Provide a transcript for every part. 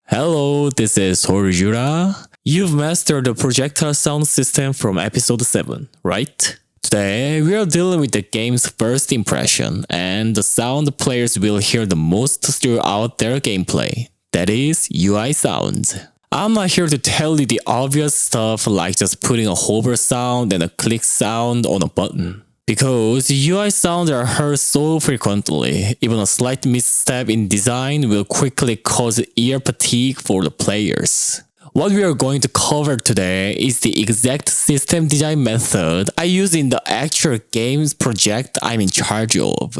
Hello, this is Horjura. You've mastered the projectile sound system from episode 7, right? Today, we are dealing with the game's first impression and the sound players will hear the most throughout their gameplay. That is, UI sounds. I'm not here to tell you the obvious stuff like just putting a hover sound and a click sound on a button. Because UI sounds are heard so frequently, even a slight misstep in design will quickly cause ear fatigue for the players. What we are going to cover today is the exact system design method I use in the actual games project I'm in charge of.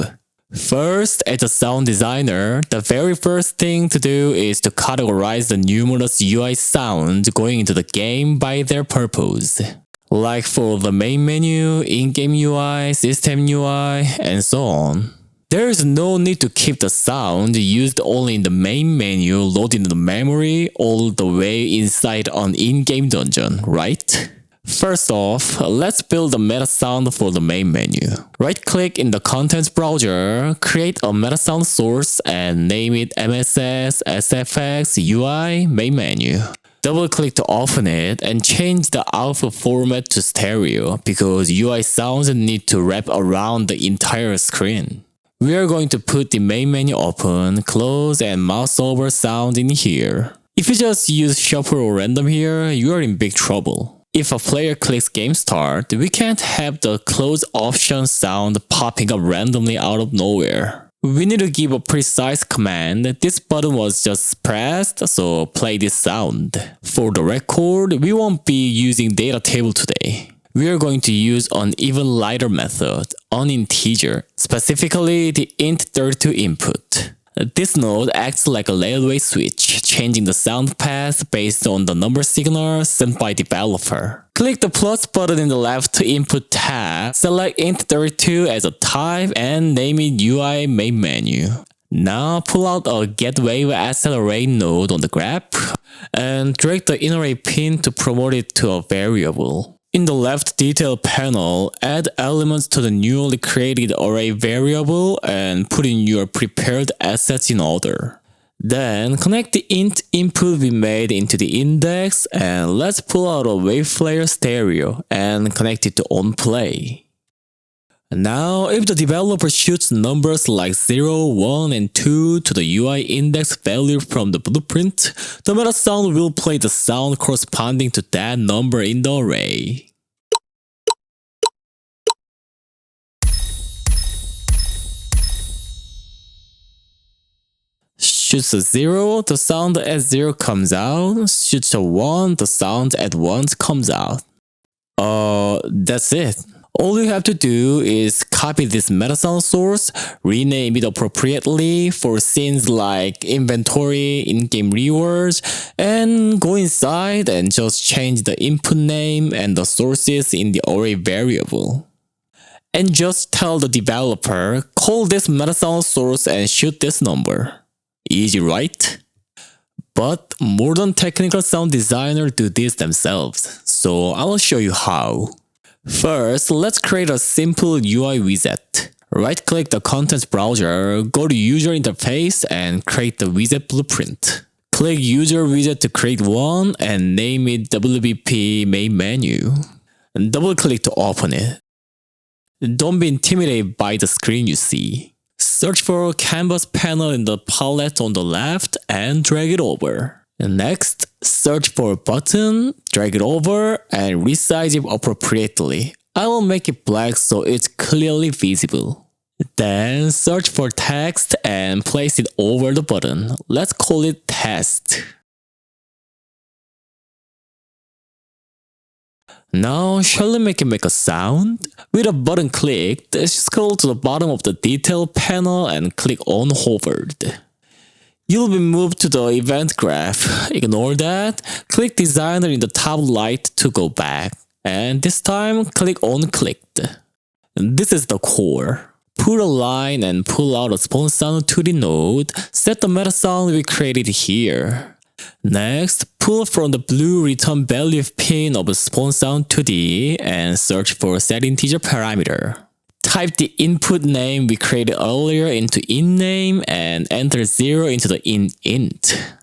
First, as a sound designer, the very first thing to do is to categorize the numerous UI sounds going into the game by their purpose. Like for the main menu, in-game UI, system UI, and so on. There is no need to keep the sound used only in the main menu loaded in the memory all the way inside an in-game dungeon, right? First off, let's build a MetaSound for the main menu. Right-click in the contents browser, create a MetaSound source and name it MSS SFX UI main menu. Double-click to open it and change the output format to stereo because UI sounds need to wrap around the entire screen. We are going to put the main menu open, close, and mouse over sound in here. If you just use shuffle or random here, you are in big trouble. If a player clicks game start, we can't have the close option sound popping up randomly out of nowhere. We need to give a precise command. This button was just pressed, so play this sound. For the record, we won't be using data table today. We are going to use an even lighter method, an integer, specifically the int32 input. This node acts like a railway switch, changing the sound path based on the number signal sent by developer. Click the plus button in the left input tab, select int32 as a type, and name it UI main menu. Now pull out a getWave accelerate node on the graph, and drag the inner pin to promote it to a variable. In the left detail panel, add elements to the newly created array variable and put in your prepared assets in order. Then connect the int input we made into the index and let's pull out a WavePlayer stereo and connect it to onPlay. Now, if the developer shoots numbers like 0, 1, and 2 to the UI index value from the blueprint, the MetaSound will play the sound corresponding to that number in the array. Shoots a 0, the sound at 0 comes out. Shoots a 1, the sound at 1 comes out. That's it. All you have to do is copy this MetaSound source, rename it appropriately for scenes like inventory, in-game rewards, and go inside and just change the input name and the sources in the array variable. And just tell the developer, call this MetaSound source and shoot this number. Easy, right? But modern technical sound designers do this themselves, so I will show you how. First, let's create a simple UI widget. Right-click the contents browser, go to User Interface, and create the widget blueprint. Click User Widget to create one and name it WBP Main Menu. And double-click to open it. Don't be intimidated by the screen you see. Search for a canvas panel in the palette on the left and drag it over. Next, search for a button, drag it over, and resize it appropriately. I will make it black so it's clearly visible. Then search for text and place it over the button. Let's call it test. Now, shall we make it make a sound? With a button clicked, scroll to the bottom of the detail panel and click on hovered. You'll be moved to the event graph. Ignore that. Click designer in the top right to go back. And this time, click on clicked. This is the core. Put a line and pull out a spawn sound 2D node. Set the MetaSound we created here. Next, pull from the blue return value pin of spawn sound 2D and search for set integer parameter. Type the input name we created earlier into inName and enter 0 into the inInt.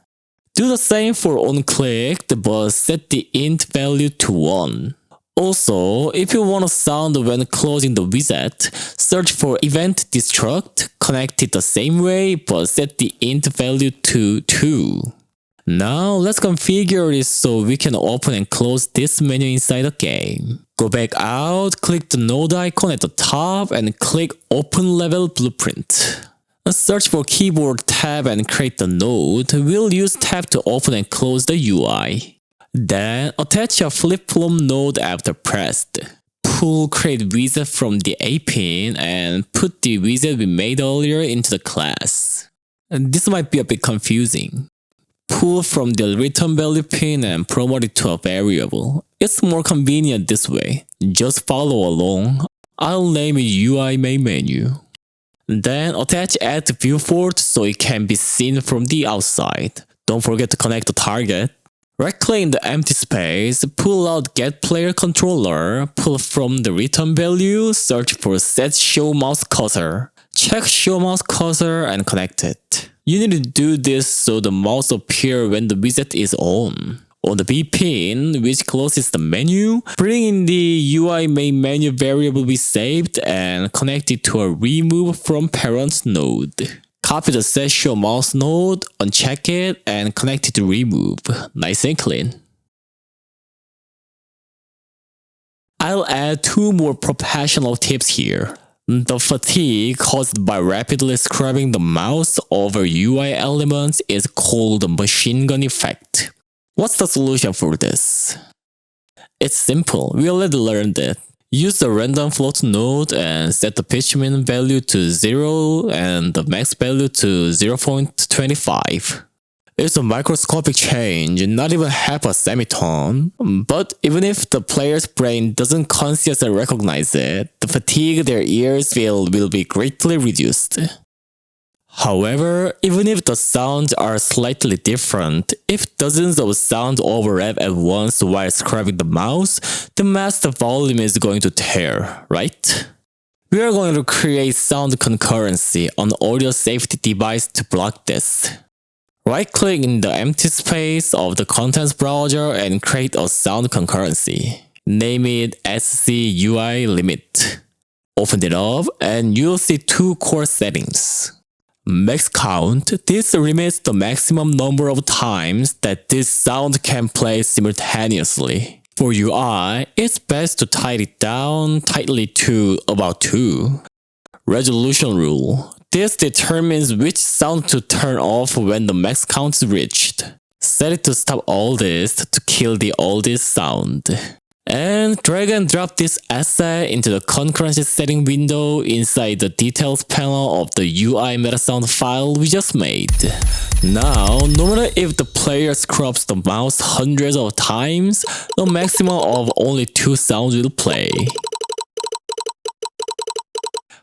Do the same for on-clicked, but set the int value to 1. Also, if you want a sound when closing the widget, search for event destruct, connect it the same way, but set the int value to 2. Now, let's configure it so we can open and close this menu inside the game. Go back out, click the node icon at the top, and click Open Level Blueprint. Search for Keyboard tab and create the node. We'll use tab to open and close the UI. Then, attach a flip-flop node after pressed. Pull Create Widget from the A pin and put the widget we made earlier into the class. This might be a bit confusing. Pull from the return value pin and promote it to a variable. It's more convenient this way. Just follow along. I'll name it UI main menu. Then attach add viewport so it can be seen from the outside. Don't forget to connect the target. Right-click in the empty space, pull out Get Player Controller, pull from the return value, search for Set Show Mouse Cursor. Check Show Mouse Cursor and connect it. You need to do this so the mouse appears when the widget is on. On the B pin, which closes the menu, bring in the UI main menu variable we saved and connect it to a remove from parent node. Copy the set show mouse node, uncheck it, and connect it to remove. Nice and clean. I'll add 2 more professional tips here. The fatigue caused by rapidly scrubbing the mouse over UI elements is called the machine gun effect. What's the solution for this? It's simple, we already learned it. Use the random float node and set the pitch min value to 0 and the max value to 0.25. It's a microscopic change, not even half a semitone. But even if the player's brain doesn't consciously recognize it, the fatigue their ears feel will be greatly reduced. However, even if the sounds are slightly different, if dozens of sounds overlap at once while scrubbing the mouse, the master volume is going to tear, right? We are going to create sound concurrency, an audio safety device to block this. Right-click in the empty space of the contents browser and create a sound concurrency. Name it SCUI limit. Open it up and you'll see 2 core settings. Max count. This limits the maximum number of times that this sound can play simultaneously. For UI, it's best to tighten it down tightly to about 2. Resolution rule. This determines which sound to turn off when the max count is reached. Set it to stop all this to kill the oldest sound. And drag and drop this asset into the concurrency setting window inside the details panel of the UI MetaSound file we just made. Now, no matter if the player scrubs the mouse hundreds of times, the maximum of only 2 sounds will play.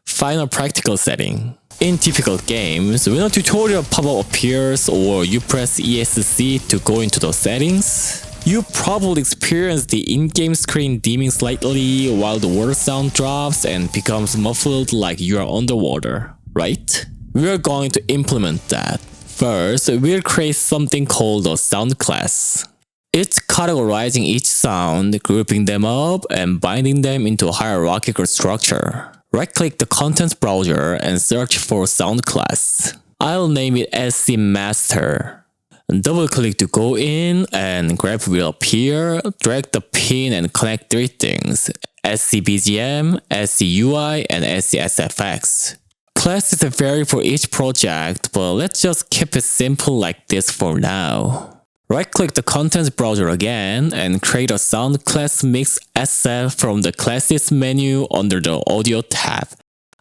Final practical setting. In typical games, when a tutorial pop-up appears or you press ESC to go into the settings, you probably experience the in-game screen dimming slightly while the water sound drops and becomes muffled like you are underwater, right? We are going to implement that. First, we'll create something called a sound class. It's categorizing each sound, grouping them up, and binding them into a hierarchical structure. Right-click the contents browser and search for sound class. I'll name it SC Master. Double-click to go in and grep will appear. Drag the pin and connect 3 things: SCBGM, SCUI, and SCSFX. Classes vary for each project, but let's just keep it simple like this for now. Right-click the contents browser again and create a sound class mix asset from the classes menu under the audio tab.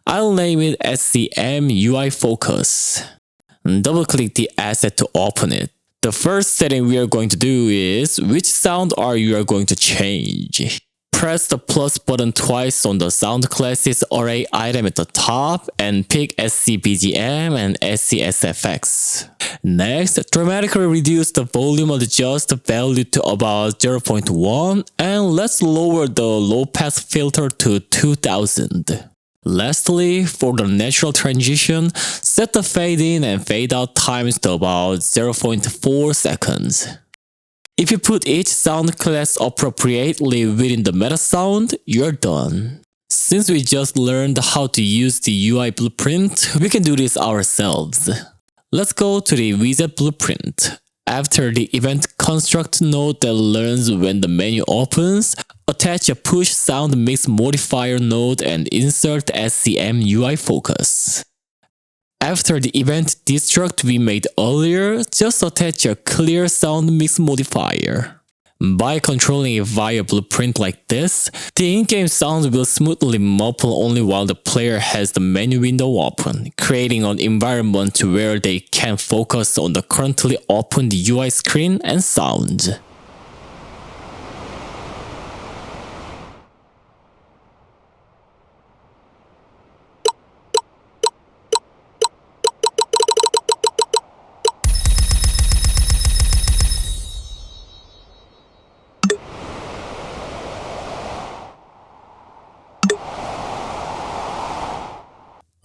I'll name it SCM UI Focus. Double-click the asset to open it. The first setting we are going to do is which sound you are going to change. Press the plus button twice on the sound classes array item at the top and pick SCBGM and SCSFX. Next, dramatically reduce the volume adjust value to about 0.1 and let's lower the low pass filter to 2000. Lastly, for the natural transition, set the fade in and fade out times to about 0.4 seconds. If you put each sound class appropriately within the MetaSound, you're done. Since we just learned how to use the UI blueprint, we can do this ourselves. Let's go to the widget blueprint. After the event construct node that learns when the menu opens, attach a push sound mix modifier node and insert SCM UI focus. After the event destruct we made earlier, just attach a clear sound mix modifier. By controlling it via blueprint like this, the in-game sound will smoothly muffle only while the player has the menu window open, creating an environment where they can focus on the currently opened UI screen and sound.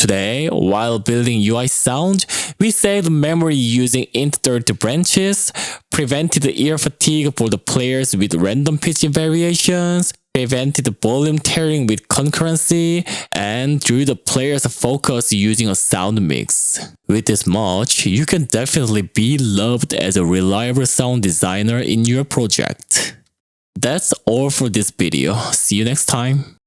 Today, while building UI sound, we saved memory using int-dirt branches, prevented ear fatigue for the players with random pitch variations, prevented volume tearing with concurrency, and drew the player's focus using a sound mix. With this much, you can definitely be loved as a reliable sound designer in your project. That's all for this video. See you next time.